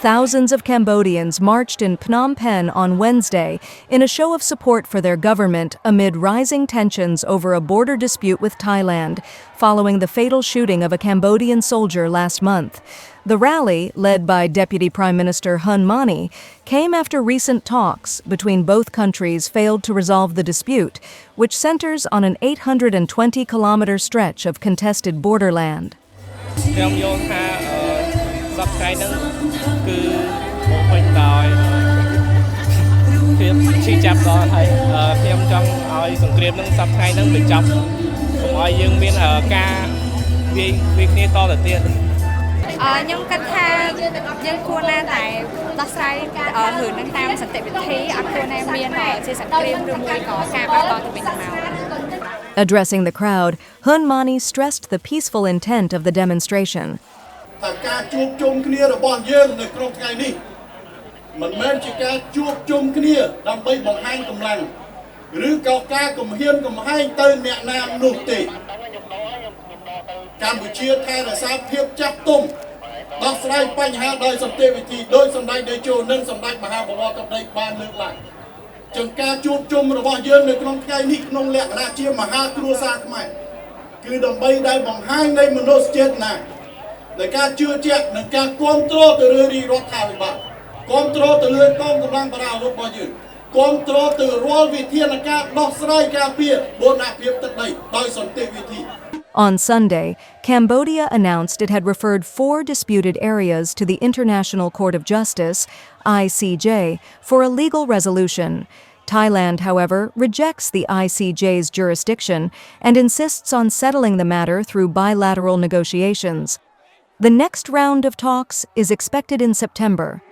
Thousands of Cambodians marched in Phnom Penh on Wednesday in a show of support for their government amid rising tensions over a border dispute with Thailand, following the fatal shooting of a Cambodian soldier last month. The rally, led by Deputy Prime Minister Hun Mani, came after recent talks between both countries failed to resolve the dispute, which centers on an 820-kilometer stretch of contested borderland. សប្តាហ៍ហ្នឹងគឺមកពេញដោយភាពឈឺចាប់ដល់ហើយខ្ញុំចង់ឲ្យសង្គ្រាមហ្នឹងសប្តាហ៍ហ្នឹងបញ្ចប់កុំឲ្យយើងមានការវាយគ្នាតទៅទៀតខ្ញុំគិតថាយើងគួរណាតែដោះស្រាយរឿងហ្នឹងតាមសន្តិវិធីអត់គួរណាមានជាសង្គ្រាមឬមួយក៏ការបាត់បង់ទៅវិញទៅមក Addressing the crowd, Hun Mani stressed the peaceful intent of the demonstration. តែការជួបជុំគ្នារបស់យើងនៅក្នុងថ្ងៃនេះមិនមែនជាការជួបជុំគ្នាដើម្បីបង្ហាញកម្លាំងឬក៏ការគំរាមកំហែងទៅអ្នកណានោះទេកម្ពុជាថែរក្សាភាពចាស់ទុំដោះស្រាយបញ្ហាដោយសន្តិវិធីដោយសម្ដេចតេជោនិងសម្ដេចមហាបវរទឹកដីបានលើកឡើងចឹងការជួបជុំរបស់យើងនៅក្នុងថ្ងៃនេះក្នុងលក្ខណៈជាមហាគ្រួសារខ្មែរគឺដើម្បីដែលបង្ហាញនៃមនោសញ្ចេតនានៃការជឿជាក់និងការគ្រប់គ្រងទៅលើរដ្ឋាភិបាលគ្រប់គ្រងទៅលើកងកម្លាំងបរាវុធរបស់យើងគ្រប់គ្រងទៅរាល់វិធានការដោះស្រាយការពារបូរណភាពទឹកដីដោយសន្តិវិធី On Sunday, Cambodia announced it had referred 4 disputed areas to the International Court of Justice, ICJ, for a legal resolution. Thailand, however, rejects the ICJ's jurisdiction and insists on settling the matter through bilateral negotiations. The next round of talks is expected in September.